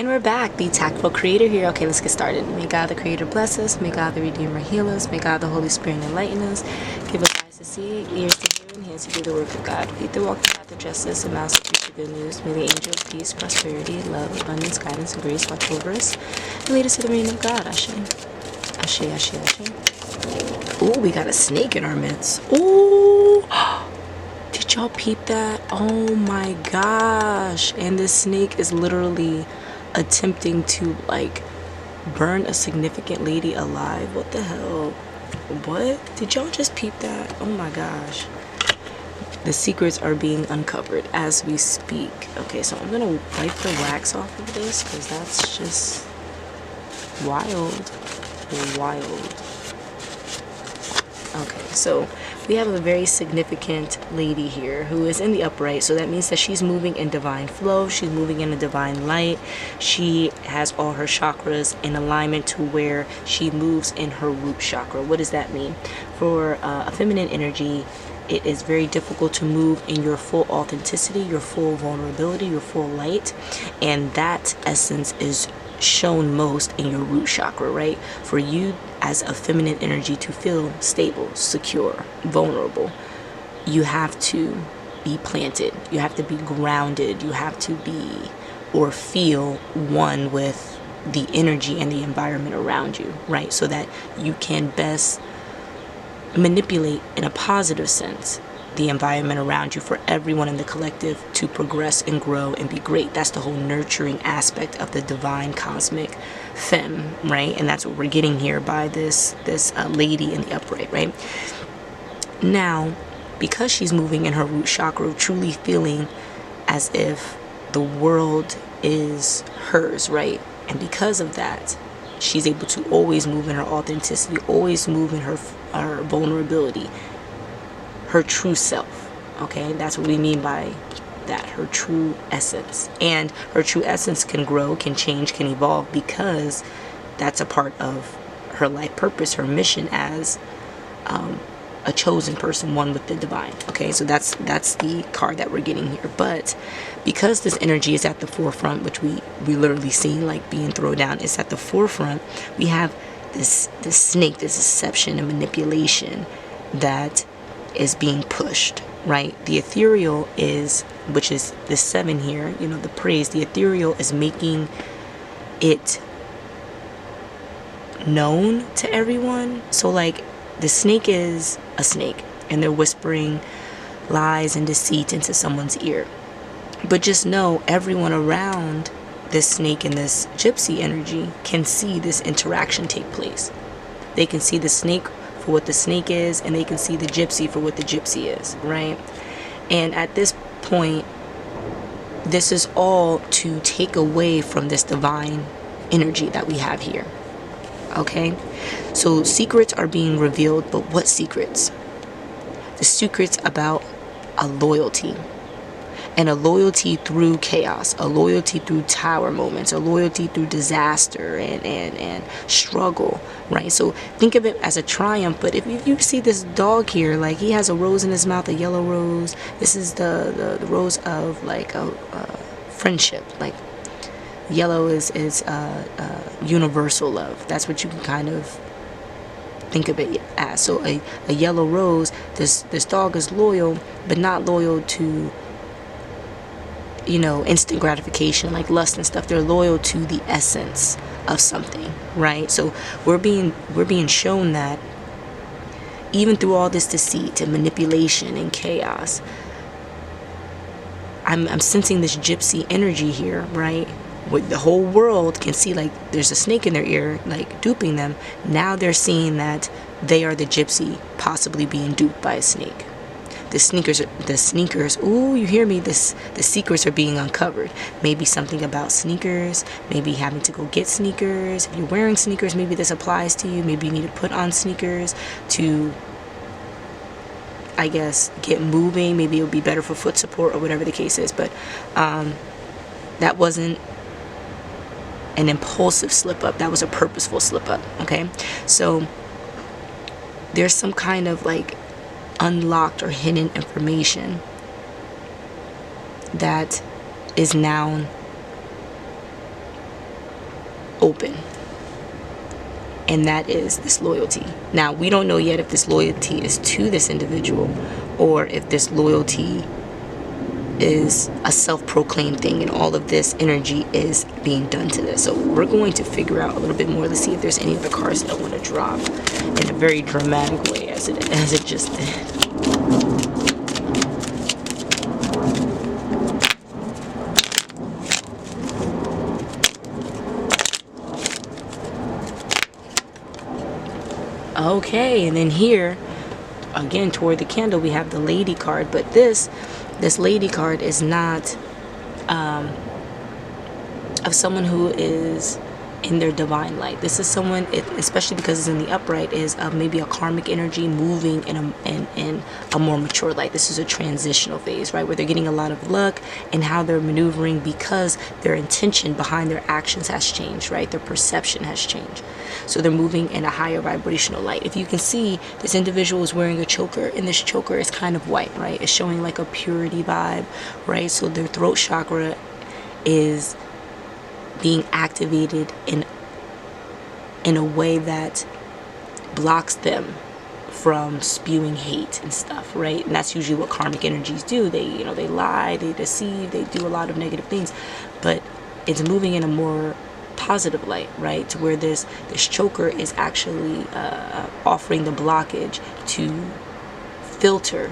And we're back, the TAKful Creator here. Okay, let's get started. May God the Creator bless us. May God the Redeemer heal us. May God the Holy Spirit enlighten us. Give us eyes to see, ears to hear, and hands to do the work of God. Feet to walk the path of justice, and mouths to preach the good news. May the angels, peace, prosperity, love, abundance, guidance, and grace watch over us and lead us to the reign of God. Ashe. Ashe, ashe, ashe. Ooh, we got a snake in our midst. Ooh. Did y'all peep that? Oh my gosh. And this snake is literally attempting to like burn a significant lady alive. What the hell? What? Did y'all just peep that? Oh my gosh. The secrets are being uncovered as we speak. Okay, so I'm gonna wipe the wax off of this because that's just wild. Okay, so we have a very significant lady here who is in the upright. So that means that she's moving in divine flow. She's moving in a divine light. She has all her chakras in alignment to where she moves in her root chakra. What does that mean? For a feminine energy, it is very difficult to move in your full authenticity, your full vulnerability, your full light. And that essence is shown most in your root chakra, right? For you as a feminine energy to feel stable, secure, vulnerable, you have to be planted, you have to be grounded, you have to be or feel one with the energy and the environment around you, right? So that you can best manipulate in a positive sense the environment around you for everyone in the collective to progress and grow and be great. That's the whole nurturing aspect of the divine cosmic femme, right? And that's what we're getting here by this lady in the upright, right? Now, because she's moving in her root chakra, truly feeling as if the world is hers, right? And because of that, she's able to always move in her authenticity, always move in her vulnerability, her true self. Okay, that's what we mean by that, her true essence. And her true essence can grow, can change, can evolve, because that's a part of her life purpose, her mission as a chosen person, one with the divine. Okay, so that's the card that we're getting here. But because this energy is at the forefront, which we literally see like being thrown down, it's at the forefront, we have this snake, this deception and manipulation that is being pushed, right? The ethereal is, which is the 7 here, you know, the praise, the ethereal is making it known to everyone. So like the snake is a snake and they're whispering lies and deceit into someone's ear. But just know everyone around this snake and this gypsy energy can see this interaction take place. They can see the snake for what the snake is, and they can see the gypsy for what the gypsy is, right? And at this point, this is all to take away from this divine energy that we have here. Okay, so secrets are being revealed, but what secrets? The secrets about a loyalty, and a loyalty through chaos, a loyalty through tower moments, a loyalty through disaster and struggle, right? So think of it as a triumph. But if you see this dog here, like he has a rose in his mouth, a yellow rose. This is the rose of like a friendship. Like yellow is universal love. That's what you can kind of think of it as. So a yellow rose, this dog is loyal, but not loyal to, you know, instant gratification like lust and stuff. They're loyal to the essence of something, right? So we're being shown that even through all this deceit and manipulation and chaos, I'm sensing this gypsy energy here, right? With the whole world can see like there's a snake in their ear, like duping them. Now they're seeing that they are the gypsy, possibly being duped by a snake. The sneakers, ooh, you hear me? The secrets are being uncovered. Maybe something about sneakers, maybe having to go get sneakers. If you're wearing sneakers, maybe this applies to you. Maybe you need to put on sneakers to, I guess, get moving. Maybe it'll be better for foot support or whatever the case is. But that wasn't an impulsive slip up. That was a purposeful slip up, okay? So there's some kind of like unlocked or hidden information that is now open. And that is this loyalty. Now, we don't know yet if this loyalty is to this individual or if this loyalty is a self-proclaimed thing and all of this energy is being done to this. So we're going to figure out a little bit more. Let's see if there's any other cards that I want to drop in a very dramatic way as it just did. Okay, and then here again toward the candle we have the Lady card, but this Lady card is not of someone who is in their divine light. This is someone, especially because it's in the upright, is maybe a karmic energy moving in a more mature light. This is a transitional phase, right, where they're getting a lot of luck and how they're maneuvering because their intention behind their actions has changed, right? Their perception has changed. So they're moving in a higher vibrational light. If you can see, this individual is wearing a choker, and this choker is kind of white, right? It's showing like a purity vibe, right? So their throat chakra is being activated in a way that blocks them from spewing hate and stuff, right? And that's usually what karmic energies do. They, they lie, they deceive, they do a lot of negative things, but it's moving in a more positive light, right? To where this choker is actually offering the blockage to filter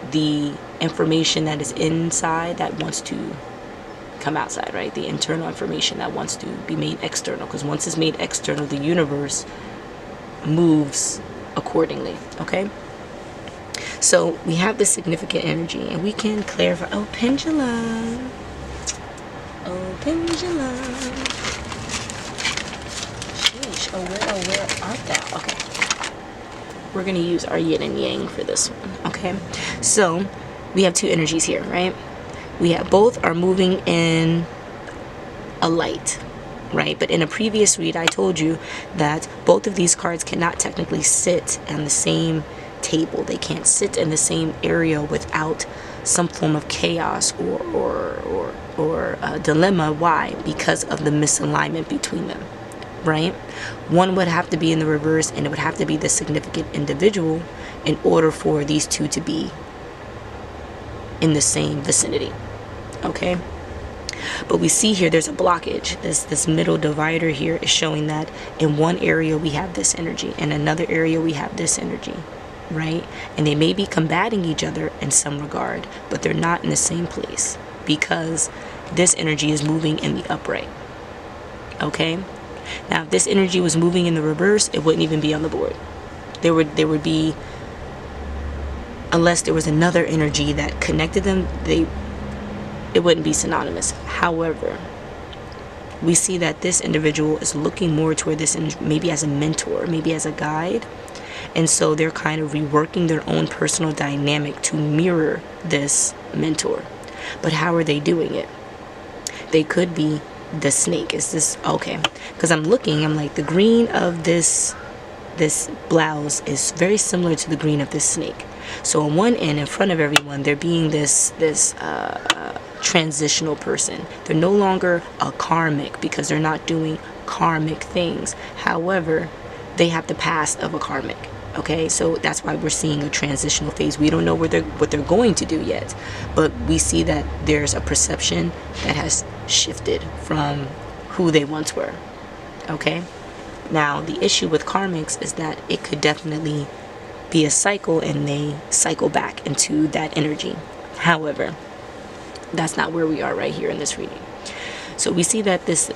the information that is inside that wants to come outside, right? The internal information that wants to be made external, because once it's made external, the universe moves accordingly. Okay, so we have this significant energy, and we can clarify. Oh, pendulum. Oh, pendulum. Sheesh. Oh, where art thou? Okay, we're gonna use our yin and yang for this one. Okay, so we have two energies here, right? We have both are moving in a light, right? But in a previous read, I told you that both of these cards cannot technically sit on the same table. They can't sit in the same area without some form of chaos or a dilemma. Why? Because of the misalignment between them, right? One would have to be in the reverse, and it would have to be the significant individual in order for these two to be in the same vicinity. Okay, but we see here there's a blockage. This middle divider here is showing that in one area we have this energy, in another area we have this energy, right? And they may be combating each other in some regard, but they're not in the same place because this energy is moving in the upright. Okay, now if this energy was moving in the reverse, it wouldn't even be on the board. There would be, unless there was another energy that connected them, it wouldn't be synonymous. However, we see that this individual is looking more toward this maybe as a mentor, maybe as a guide, and so they're kind of reworking their own personal dynamic to mirror this mentor. But how are they doing it? They could be the snake. Is this okay? Because I'm like, the green of this blouse is very similar to the green of this snake. So on one end, in front of everyone, they're being this transitional person. They're no longer a karmic because they're not doing karmic things. However, they have the past of a karmic. Okay, so that's why we're seeing a transitional phase. We don't know what they're going to do yet, but we see that there's a perception that has shifted from who they once were. Okay, now the issue with karmics is that it could definitely be a cycle, and they cycle back into that energy. However, that's not where we are right here in this reading. So we see that this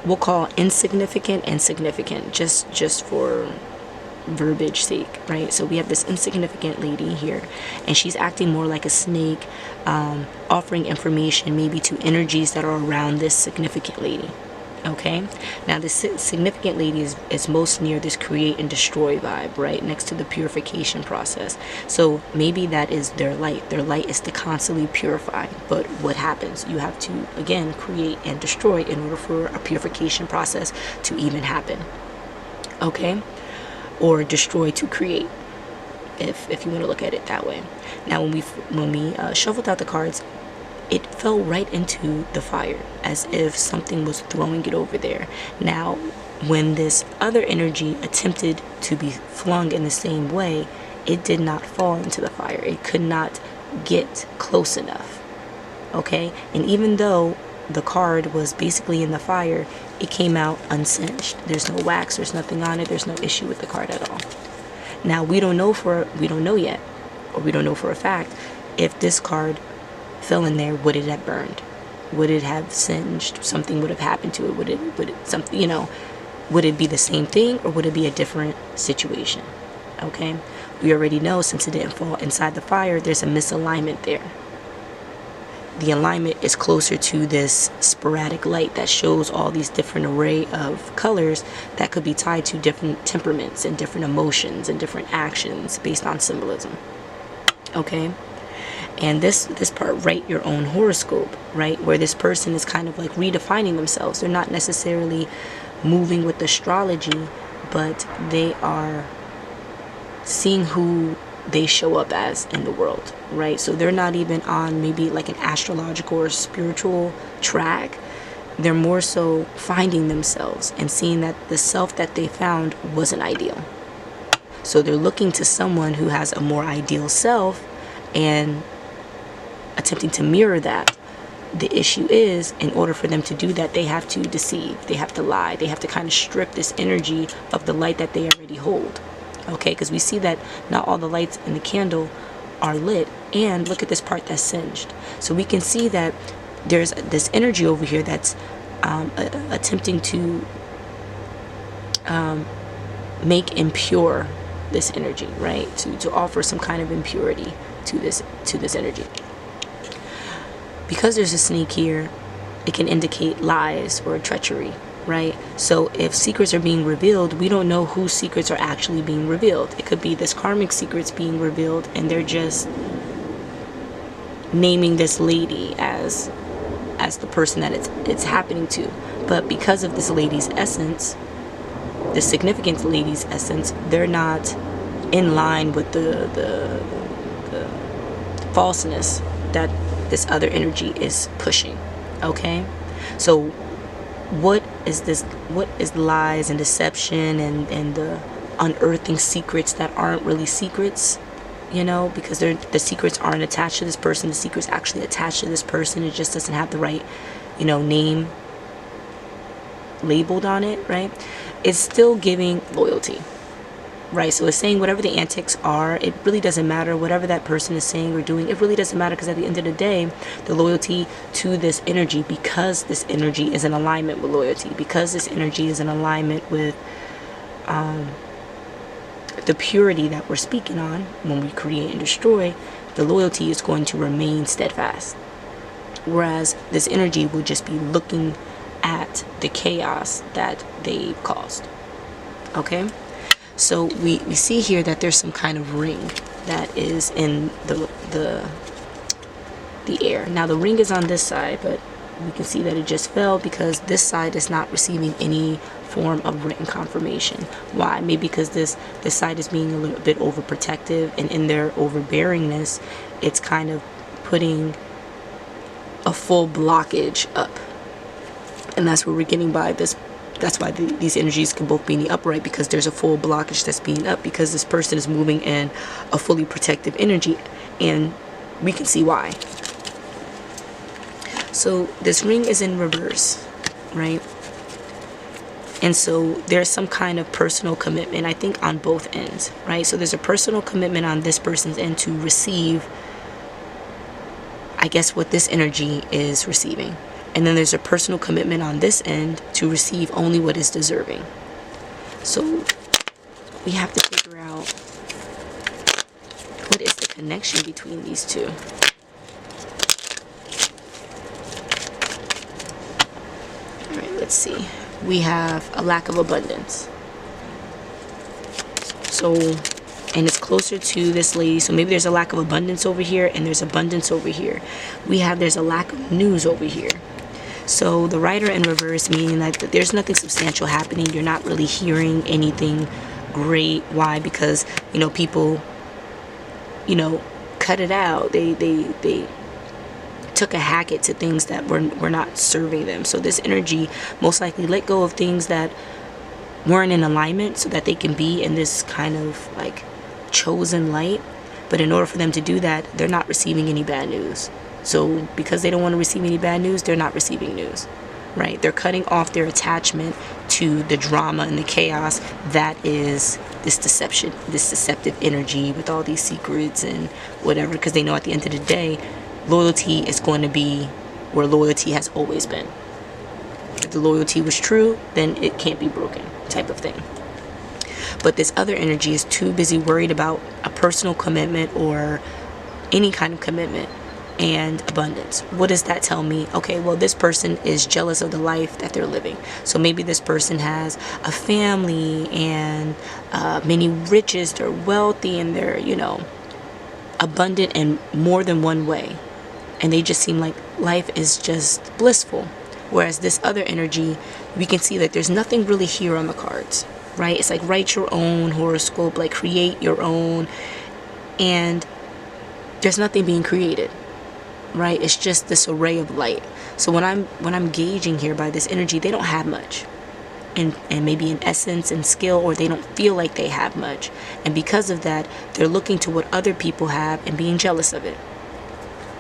we'll call insignificant and significant, just for verbiage sake, right? So we have this insignificant lady here, and she's acting more like a snake, offering information maybe to energies that are around this significant lady. Okay, now this significant lady is most near this create and destroy vibe, right, next to the purification process. So maybe that is their light. Their light is to constantly purify. But what happens? You have to, again, create and destroy in order for a purification process to even happen. Okay, or destroy to create, if you want to look at it that way. Now when we shuffled out the cards, it fell right into the fire, as if something was throwing it over there. Now, when this other energy attempted to be flung in the same way, it did not fall into the fire. It could not get close enough. Okay? And even though the card was basically in the fire, it came out unsinged. There's no wax, there's nothing on it, there's no issue with the card at all. Now, we don't know yet, or we don't know for a fact, if this card fell in there, would it have burned? Would it have singed? Something would have happened to it? Would it something, would it be the same thing, or would it be a different situation? Okay? We already know, since it didn't fall inside the fire, there's a misalignment there. The alignment is closer to this sporadic light that shows all these different array of colors that could be tied to different temperaments and different emotions and different actions based on symbolism. Okay? And this part, write your own horoscope, right? Where this person is kind of like redefining themselves. They're not necessarily moving with astrology, but they are seeing who they show up as in the world, right? So they're not even on maybe like an astrological or spiritual track. They're more so finding themselves and seeing that the self that they found wasn't ideal. So they're looking to someone who has a more ideal self and attempting to mirror that. The issue is, in order for them to do that, they have to deceive, they have to lie, they have to kind of strip this energy of the light that they already hold. Okay, because we see that not all the lights in the candle are lit, and look at this part that's singed. So we can see that there's this energy over here that's attempting to make impure this energy, right? To offer some kind of impurity to this energy. Because there's a snake here, it can indicate lies or treachery, right? So if secrets are being revealed, we don't know whose secrets are actually being revealed. It could be this karmic secrets being revealed, and they're just naming this lady as the person that it's happening to. But because of this lady's essence, the significant lady's essence, they're not in line with the falseness that this other energy is pushing. Okay, so what is lies and deception and the unearthing secrets that aren't really secrets, because the secrets aren't attached to this person. The secret's actually attached to this person. It just doesn't have the right name labeled on it, right? It's still giving loyalty, right? So it's saying whatever the antics are, it really doesn't matter. Whatever that person is saying or doing, it really doesn't matter, because at the end of the day, the loyalty to this energy, because this energy is in alignment with loyalty, because this energy is in alignment with the purity that we're speaking on when we create and destroy, the loyalty is going to remain steadfast. Whereas this energy will just be looking at the chaos that they caused. Okay? So we see here that there's some kind of ring that is in the air. Now the ring is on this side, but we can see that it just fell because this side is not receiving any form of written confirmation. Why? Maybe because this side is being a little bit overprotective, and in their overbearingness, it's kind of putting a full blockage up. And that's what we're getting by this. That's why these energies can both be in the upright, because there's a full blockage that's being up, because this person is moving in a fully protective energy, and we can see why. So this ring is in reverse, right? And so there's some kind of personal commitment, I think, on both ends, right? So there's a personal commitment on this person's end to receive, I guess, what this energy is receiving. And then there's a personal commitment on this end to receive only what is deserving. So we have to figure out what is the connection between these two. All right, let's see. We have a lack of abundance. So, and it's closer to this lady. So maybe there's a lack of abundance over here, and there's abundance over here. There's a lack of news over here. So the Rider in reverse, meaning that there's nothing substantial happening. You're not really hearing anything great. Why? Because, people, cut it out. They took a hack it to things that were not serving them. So this energy most likely let go of things that weren't in alignment so that they can be in this kind of like chosen light. But in order for them to do that, they're not receiving any bad news. So because they don't want to receive any bad news, they're not receiving news, right? They're cutting off their attachment to the drama and the chaos that is this deception, this deceptive energy with all these secrets and whatever, because they know at the end of the day, loyalty is going to be where loyalty has always been. If the loyalty was true, then it can't be broken, type of thing. But this other energy is too busy worried about a personal commitment or any kind of commitment and abundance. What does that tell me? Okay, well, this person is jealous of the life that they're living. So maybe this person has a family and many riches, they're wealthy, and they're, you know, abundant in more than one way. And they just seem like life is just blissful. Whereas this other energy, we can see that there's nothing really here on the cards, right? It's like write your own horoscope, like create your own, and there's nothing being created, right? It's just this array of light. So when I'm gauging here by this energy, they don't have much, and maybe in essence and skill, or they don't feel like they have much, and because of that, they're looking to what other people have and being jealous of it.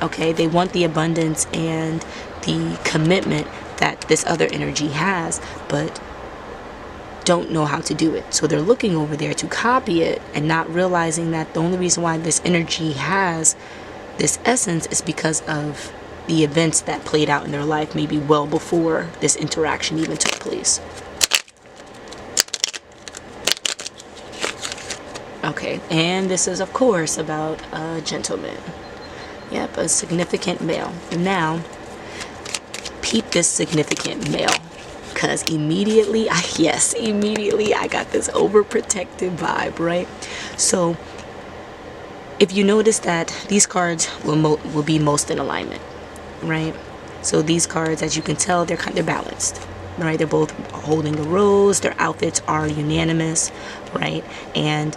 Okay, they want the abundance and the commitment that this other energy has, but don't know how to do it. So they're looking over there to copy it and not realizing that the only reason why this energy has this essence is because of the events that played out in their life, maybe well before this interaction even took place. Okay, and this is of course about a gentleman. Yep, a significant male. Now, peep this significant male, because immediately I got this overprotective vibe, right? So if you notice that these cards will be most in alignment, right? So these cards, as you can tell, they're balanced, right? They're both holding a rose. Their outfits are unanimous, right? And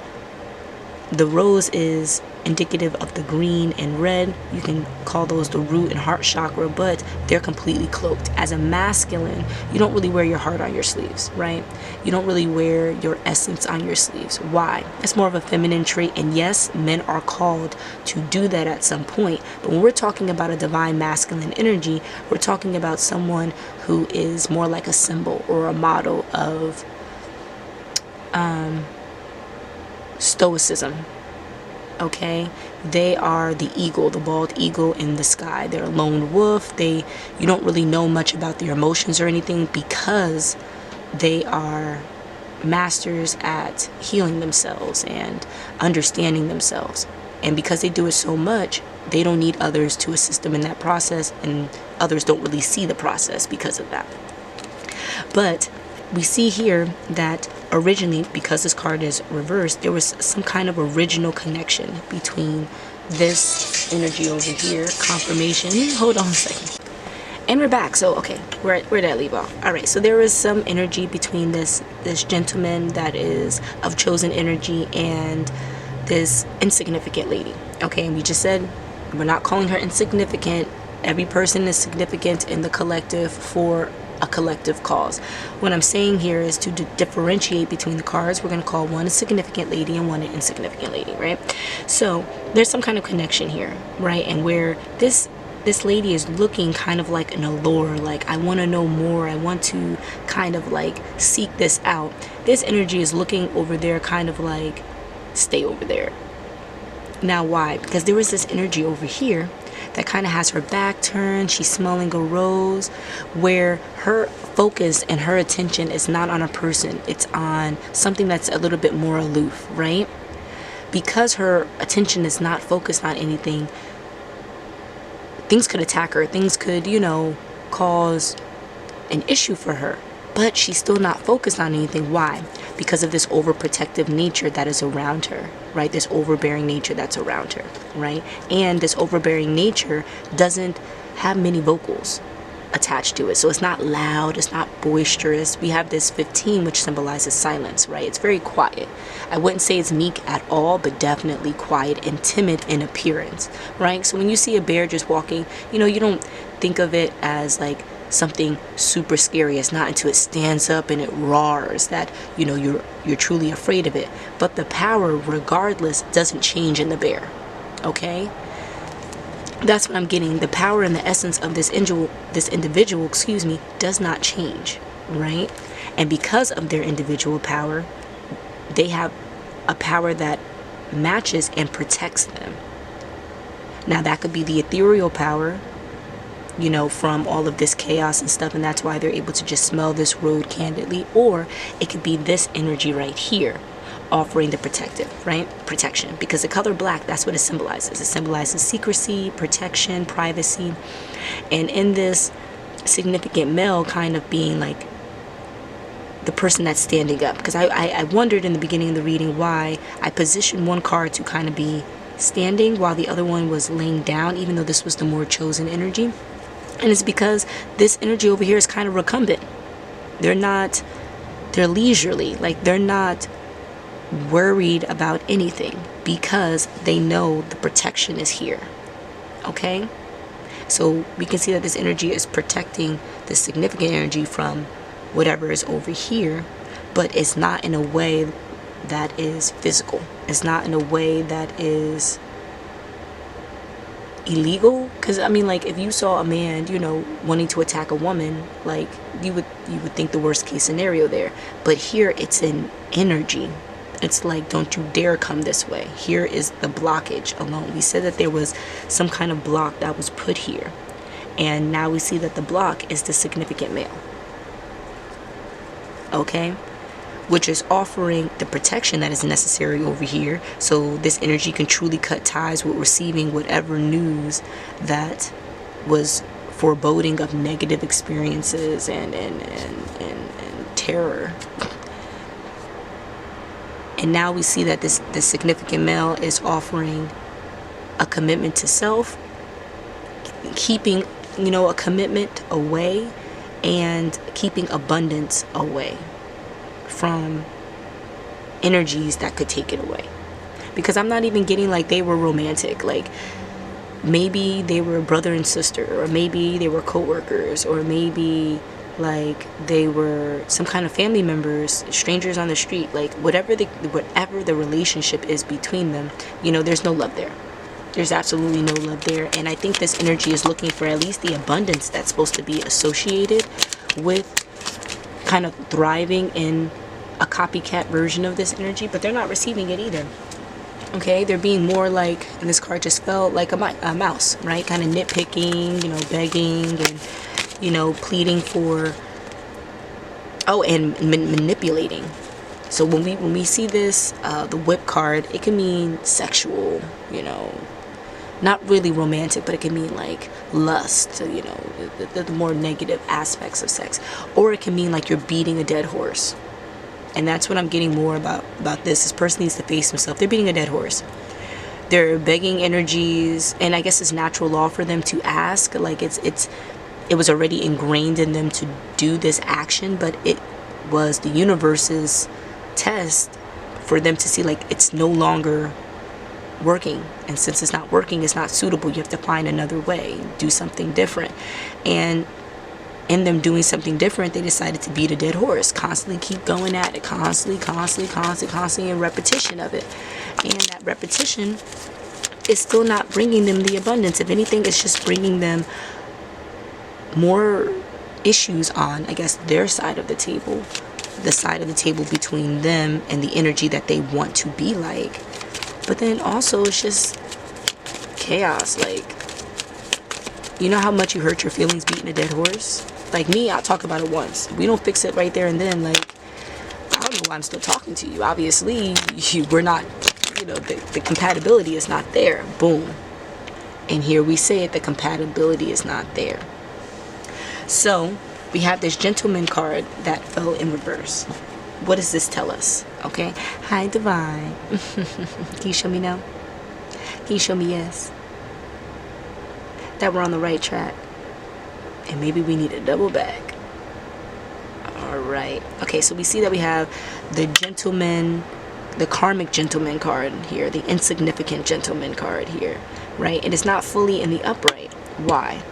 the rose is indicative of the green and red. You can call those the root and heart chakra, but they're completely cloaked. As a masculine, you don't really wear your heart on your sleeves, right? You don't really wear your essence on your sleeves. Why? It's more of a feminine trait, and yes, men are called to do that at some point. But when we're talking about a divine masculine energy, we're talking about someone who is more like a symbol or a model of stoicism. Okay, they are the eagle, the bald eagle in the sky. They're a lone wolf. You don't really know much about their emotions or anything, because they are masters at healing themselves and understanding themselves. And because they do it so much, they don't need others to assist them in that process, and others don't really see the process because of that. But we see here that originally, because this card is reversed, there was some kind of original connection between this energy over here, confirmation. Hold on a second. And we're back. So, okay, where did I leave off? All right, so there was some energy between this gentleman that is of chosen energy and this insignificant lady. Okay, and we just said we're not calling her insignificant. Every person is significant in the collective for a collective cause. What I'm saying here is to differentiate between the cards. We're going to call one a significant lady and one an insignificant lady, right? So there's some kind of connection here, right? And where this lady is looking kind of like an allure, like I want to know more, I want to kind of like seek this out. This energy is looking over there, kind of like stay over there. Now why? Because there was this energy over here that kind of has her back turned. She's smelling a rose, where her focus and her attention is not on a person. It's on something that's a little bit more aloof, right? Because her attention is not focused on anything, things could attack her. Things could, you know, cause an issue for her. But she's still not focused on anything. Why? Because of this overprotective nature that is around her, right? This overbearing nature that's around her, right? And this overbearing nature doesn't have many vocals, attached to it. So it's not loud, it's not boisterous. We have this 15, which symbolizes silence, right? It's very quiet. I wouldn't say it's meek at all, but definitely quiet and timid in appearance, right? So when you see a bear just walking, you know, you don't think of it as like something super scary. It's not until it stands up and it roars that, you know, you're truly afraid of it. But the power, regardless, doesn't change in the bear, okay? That's what I'm getting. The power and the essence of this individual, does not change, right? And because of their individual power, they have a power that matches and protects them. Now, that could be the ethereal power, you know, from all of this chaos and stuff, and that's why they're able to just smell this road candidly. Or it could be this energy right here, offering the protection, because the color black, that's what it symbolizes. It symbolizes secrecy, protection, privacy. And in this significant male kind of being like the person that's standing up, because I wondered in the beginning of the reading why I positioned one card to kind of be standing while the other one was laying down, even though this was the more chosen energy. And it's because this energy over here is kind of recumbent. They're leisurely, like they're not worried about anything because they know the protection is here, okay? So we can see that this energy is protecting the significant energy from whatever is over here, but it's not in a way that is physical. It's not in a way that is illegal, because I mean, like, if you saw a man, you know, wanting to attack a woman, like you would think the worst case scenario there. But here it's an energy. It's like, don't you dare come this way. Here is the blockage alone. We said that there was some kind of block that was put here, and now we see that the block is the significant male, okay, which is offering the protection that is necessary over here, so this energy can truly cut ties with receiving whatever news that was foreboding of negative experiences and terror. And now we see that this significant male is offering a commitment to self, keeping, you know, a commitment away, and keeping abundance away from energies that could take it away. Because I'm not even getting like they were romantic. Like maybe they were brother and sister, or maybe they were co-workers, or maybe like they were some kind of family members, strangers on the street. Like whatever the relationship is between them, you know, there's no love there. There's absolutely no love there. And I think this energy is looking for at least the abundance that's supposed to be associated with kind of thriving in a copycat version of this energy, but they're not receiving it either. Okay, they're being more like, and this card just felt like a mouse, right? Kind of nitpicking, you know, begging, and, you know, pleading for, and manipulating. So when we see this, the whip card, it can mean sexual, you know, not really romantic, but it can mean like lust, you know, the more negative aspects of sex. Or it can mean like you're beating a dead horse. And that's what I'm getting more about this. This person needs to face himself. They're beating a dead horse. They're begging energies, and I guess it's natural law for them to ask. Like it was already ingrained in them to do this action, but it was the universe's test for them to see like it's no longer working. And since it's not working, it's not suitable. You have to find another way, do something different. And in them doing something different, they decided to beat a dead horse, constantly keep going at it, constantly, and repetition of it. And that repetition is still not bringing them the abundance. If anything, it's just bringing them more issues on, I guess, their side of the table, the side of the table between them and the energy that they want to be like. But then also it's just chaos. Like, you know how much you hurt your feelings beating a dead horse? Like me, I'll talk about it once. If we don't fix it right there and then, like, I don't know why I'm still talking to you. Obviously, we're not, you know, the compatibility is not there. Boom. And here we say it, the compatibility is not there. So we have this gentleman card that fell in reverse. What does this tell us? Okay. Hi, Divine. Can you show me no? Can you show me yes? That we're on the right track. And maybe we need a double back. All right. Okay, so we see that we have the gentleman, the karmic gentleman card here, the insignificant gentleman card here, right? And it's not fully in the upright. Why?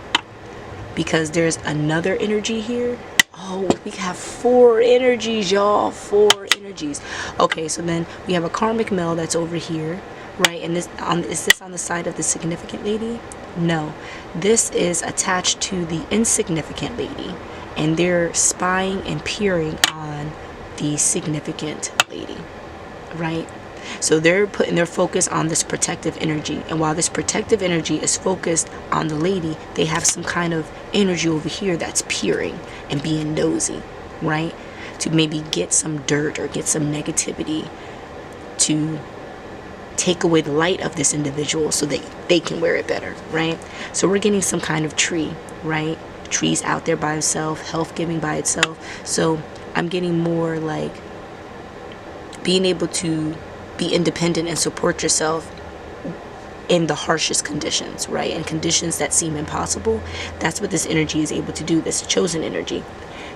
Because there's another energy here. Oh, we have 4 energies, y'all. 4 energies. Okay, so then we have a karmic male that's over here, right? And this is this on the side of the significant lady? No, this is attached to the insignificant lady, and they're spying and peering on the significant lady, right? So they're putting their focus on this protective energy, and while this protective energy is focused on the lady, they have some kind of energy over here that's peering and being nosy, right? To maybe get some dirt or get some negativity to take away the light of this individual so that they can wear it better, right? So we're getting some kind of tree, right? Trees out there by itself, health giving by itself. So I'm getting more like being able to be independent and support yourself in the harshest conditions, right? And conditions that seem impossible. That's what this energy is able to do, this chosen energy.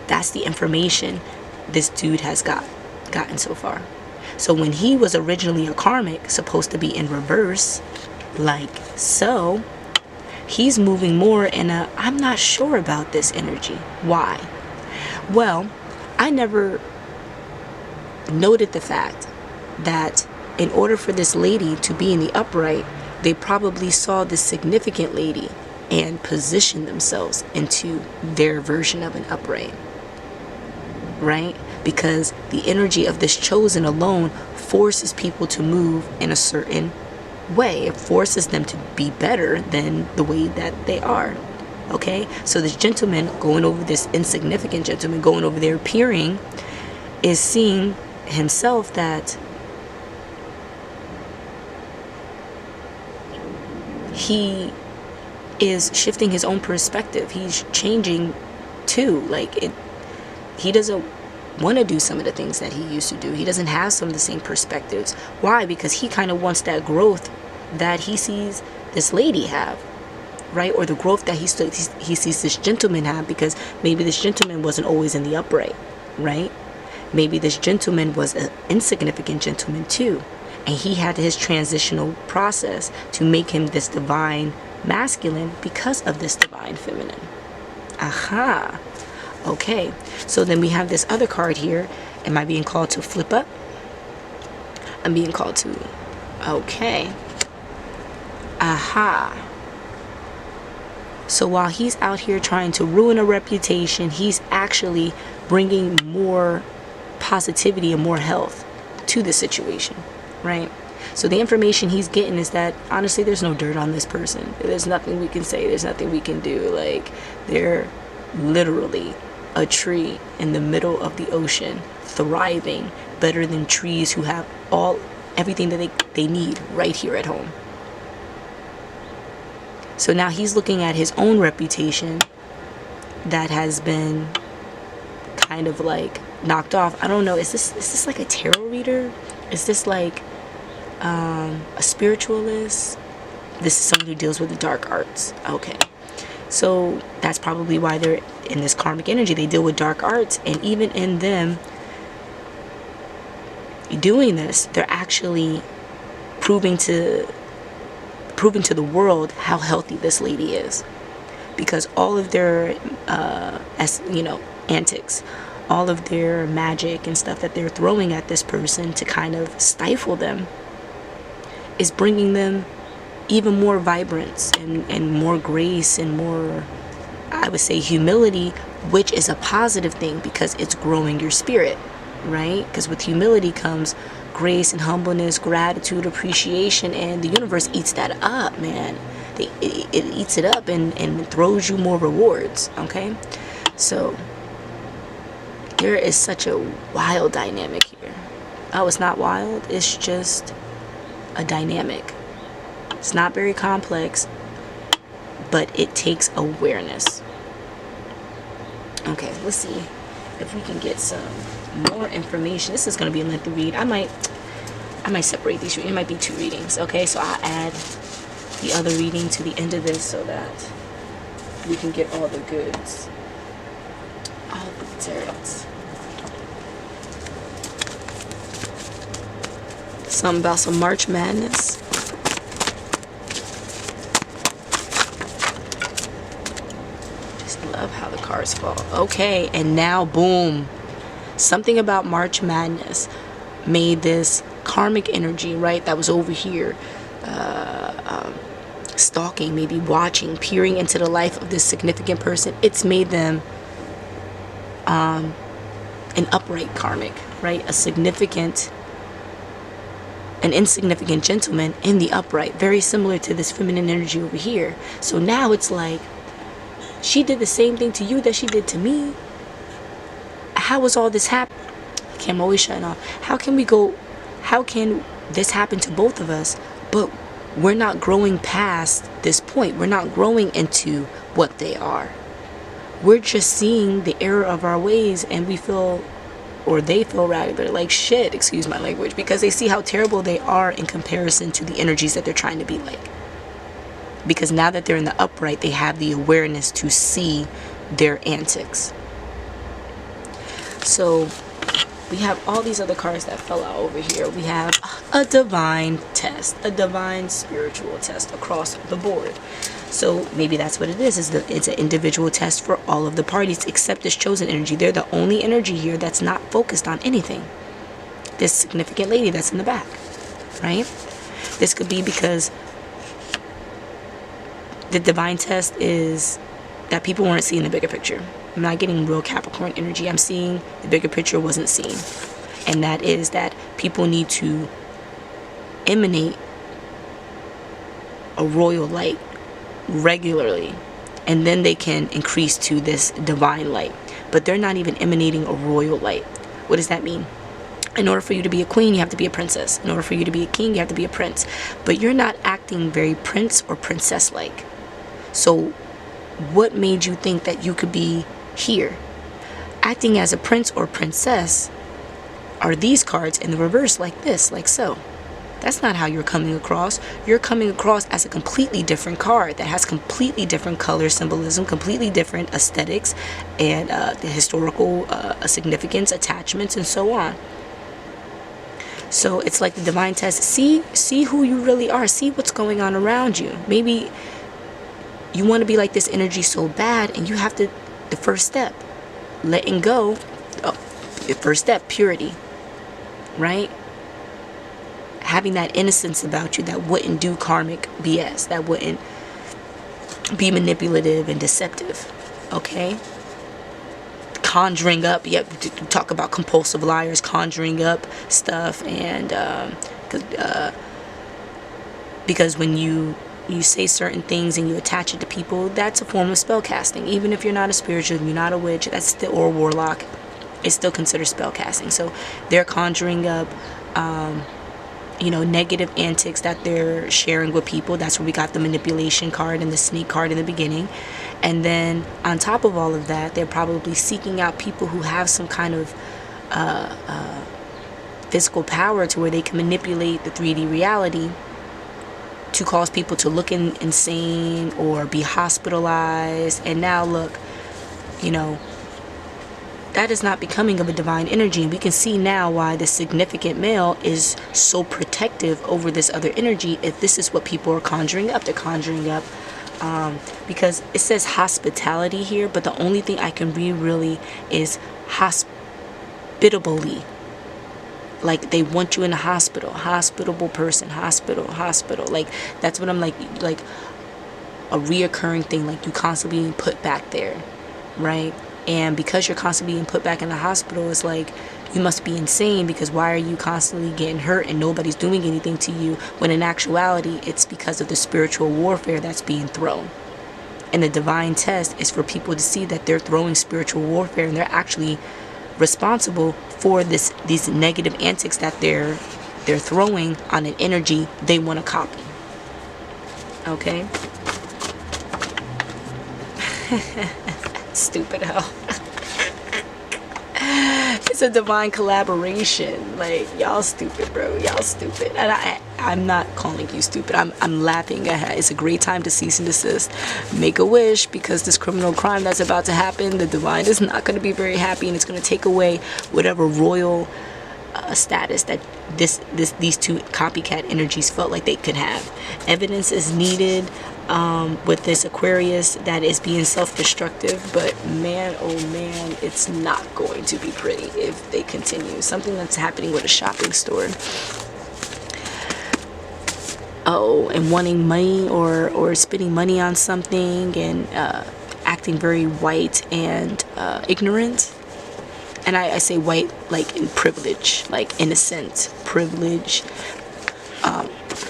That's the information this dude has gotten so far. So when he was originally a karmic, supposed to be in reverse, like so, he's moving more in a, I'm not sure about this energy. Why? Well, I never noted the fact that in order for this lady to be in the upright, they probably saw this significant lady and positioned themselves into their version of an upright, right? Because the energy of this chosen alone forces people to move in a certain way. It forces them to be better than the way that they are. Okay, so this gentleman going over, this insignificant gentleman going over there peering, is seeing himself that he is shifting his own perspective. He's changing too. Like he doesn't want to do some of the things that he used to do. He doesn't have some of the same perspectives. Why? Because he kind of wants that growth that he sees this lady have, right? Or the growth that he sees this gentleman have, because maybe this gentleman wasn't always in the upright, right? Maybe this gentleman was an insignificant gentleman too, and he had his transitional process to make him this divine masculine because of this divine feminine. Aha. Okay, so then we have this other card here. Am I being called to flip up? I'm being called to, okay. Aha. So while he's out here trying to ruin a reputation, he's actually bringing more positivity and more health to the situation, right? So the information he's getting is that, honestly, there's no dirt on this person. There's nothing we can say. There's nothing we can do. Like, they're literally a tree in the middle of the ocean, thriving better than trees who have everything that they need right here at home. So now he's looking at his own reputation that has been kind of like knocked off. I don't know, is this like a tarot reader? Is this like a spiritualist? This is someone who deals with the dark arts. Okay, so that's probably why they're in this karmic energy. They deal with dark arts, and even in them doing this, they're actually proving to the world how healthy this lady is, because all of their antics, all of their magic and stuff that they're throwing at this person to kind of stifle them is bringing them even more vibrance and more grace and more, I would say, humility, which is a positive thing because it's growing your spirit, right? Because with humility comes grace and humbleness, gratitude, appreciation, and the universe eats that up, man. It eats it up and throws you more rewards, okay? So there is such a wild dynamic here. Oh, it's not wild, it's just a dynamic. It's not very complex, but it takes awareness. Okay, let's see if we can get some more information. This is going to be a lengthy read. I might separate these. It might be 2 readings. Okay, so I'll add the other reading to the end of this so that we can get all the goods. All the dirt. Something about some March Madness. Just love how the cards fall. Okay, and now boom. Something about March Madness made this karmic energy, right, that was over here, stalking, maybe watching, peering into the life of this significant person. It's made them an upright karmic, right? An insignificant gentleman in the upright, very similar to this feminine energy over here. So now it's like, she did the same thing to you that she did to me. How was all this happen? Camera always shutting off. How can this happen to both of us, but we're not growing past this point? We're not growing into what they are. We're just seeing the error of our ways, and we feel, or they feel rather, like shit, excuse my language, because they see how terrible they are in comparison to the energies that they're trying to be like. Because now that they're in the upright, they have the awareness to see their antics. So we have all these other cards that fell out over here. We have a divine test, a divine spiritual test across the board. So maybe that's what it is. It's an individual test for all of the parties except this chosen energy. They're the only energy here that's not focused on anything. This significant lady that's in the back, right? This could be because the divine test is that people weren't seeing the bigger picture. I'm not getting real Capricorn energy. I'm seeing the bigger picture wasn't seen. And that is that people need to emanate a royal light regularly, and then they can increase to this divine light. But they're not even emanating a royal light. What does that mean? In order for you to be a queen, you have to be a princess. In order for you to be a king, you have to be a prince. But you're not acting very prince or princess-like. So what made you think that you could be here? Acting as a prince or princess are these cards in the reverse, like this, like so. That's not how you're coming across. You're coming across as a completely different card that has completely different color symbolism, completely different aesthetics, and the historical significance, attachments, and so on. So it's like the divine test. See who you really are. See what's going on around you. Maybe you want to be like this energy so bad, and you have to, the first step, letting go. The first step, purity, right? Having that innocence about you that wouldn't do karmic BS, that wouldn't be manipulative and deceptive, okay? Conjuring up, yep, talk about compulsive liars, conjuring up stuff, and because when you say certain things and you attach it to people, that's a form of spell casting. Even if you're not a spiritual, you're not a witch, that's still, or a warlock, it's still considered spell casting. So they're conjuring up negative antics that they're sharing with people. That's where we got the manipulation card and the sneak card in the beginning. And then on top of all of that, they're probably seeking out people who have some kind of physical power to where they can manipulate the 3D reality to cause people to look insane or be hospitalized. And now look, that is not becoming of a divine energy. And we can see now why the significant male is so protective over this other energy. If this is what people are conjuring up, they're conjuring up because it says hospitality here, but the only thing I can read really is hospitably. Like they want you in a hospital, hospitable person, hospital. Like that's what I'm like a reoccurring thing. Like you constantly being put back there, right? And because you're constantly being put back in the hospital, it's like you must be insane, because why are you constantly getting hurt and nobody's doing anything to you, when in actuality it's because of the spiritual warfare that's being thrown. And the divine test is for people to see that they're throwing spiritual warfare and they're actually responsible for these negative antics that they're throwing on an energy they want to copy. Okay? Stupid hell. It's a divine collaboration. Like, y'all stupid, bro. Y'all stupid. And I'm not calling you stupid. I'm laughing at. It's a great time to cease and desist. Make a wish, because this criminal crime that's about to happen, the divine is not going to be very happy, and it's going to take away whatever royal status that these two copycat energies felt like they could have. Evidence is needed with this Aquarius that is being self-destructive, but man, oh man, it's not going to be pretty if they continue. Something that's happening with a shopping store. Oh, and wanting money or spending money on something, and acting very white and ignorant. And I say white like in privilege, like innocent privilege,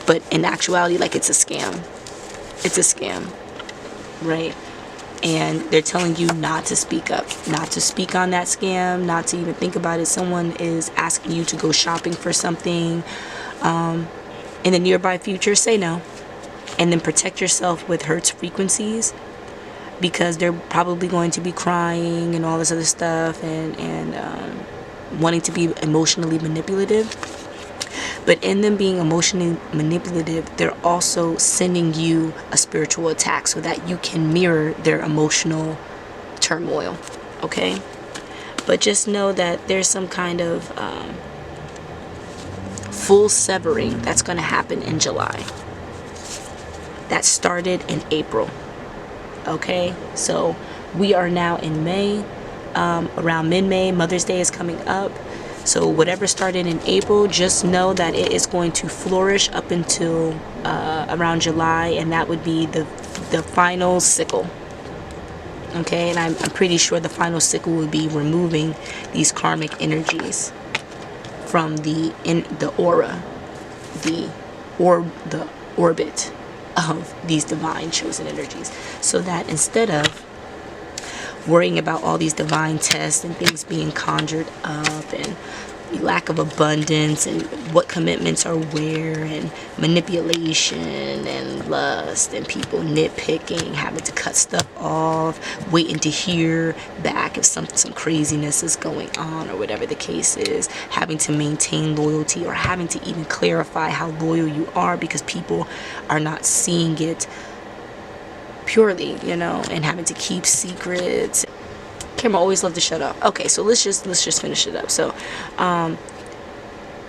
but in actuality, like it's a scam. It's a scam, right? And they're telling you not to speak up, not to speak on that scam, not to even think about it. Someone is asking you to go shopping for something in the nearby future. Say no, and then protect yourself with Hertz frequencies, because they're probably going to be crying and all this other stuff, and wanting to be emotionally manipulative. But in them being emotionally manipulative, they're also sending you a spiritual attack so that you can mirror their emotional turmoil, okay? But just know that there's some kind of full severing that's going to happen in July. That started in April. Okay, so we are now in May, around mid-May. Mother's Day is coming up, so whatever started in April, just know that it is going to flourish up until around July, and that would be the final sickle. Okay, and I'm pretty sure the final sickle will be removing these karmic energies from the aura, the orbit of these divine chosen energies, so that instead of worrying about all these divine tests and things being conjured up, and lack of abundance, and what commitments are where, and manipulation and lust, and people nitpicking, having to cut stuff off, waiting to hear back if some craziness is going on, or whatever the case is, having to maintain loyalty, or having to even clarify how loyal you are because people are not seeing it purely, you know, and having to keep secrets. Camera always love to shut up. Okay, so let's just finish it up. So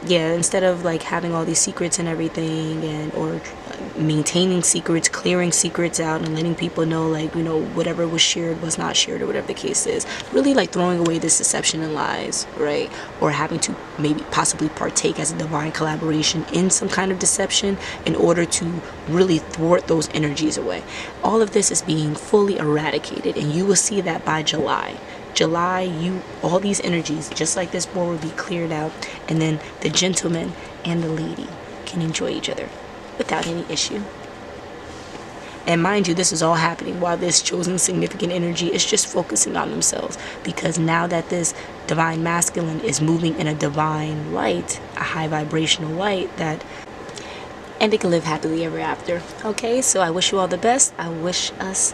yeah, instead of like having all these secrets and everything, and or maintaining secrets, clearing secrets out, and letting people know, like, you know, whatever was shared was not shared, or whatever the case is, really like throwing away this deception and lies, right? Or having to maybe possibly partake as a divine collaboration in some kind of deception in order to really thwart those energies away. All of this is being fully eradicated, and you will see that by July. All these energies, just like this board, will be cleared out, and then the gentleman and the lady can enjoy each other without any issue. And mind you, this is all happening while this chosen significant energy is just focusing on themselves, because now that this divine masculine is moving in a divine light, a high vibrational light, and they can live happily ever after. Okay, so I wish you all the best. I wish us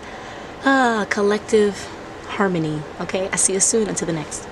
collective harmony. Okay, I see you soon. Until the next.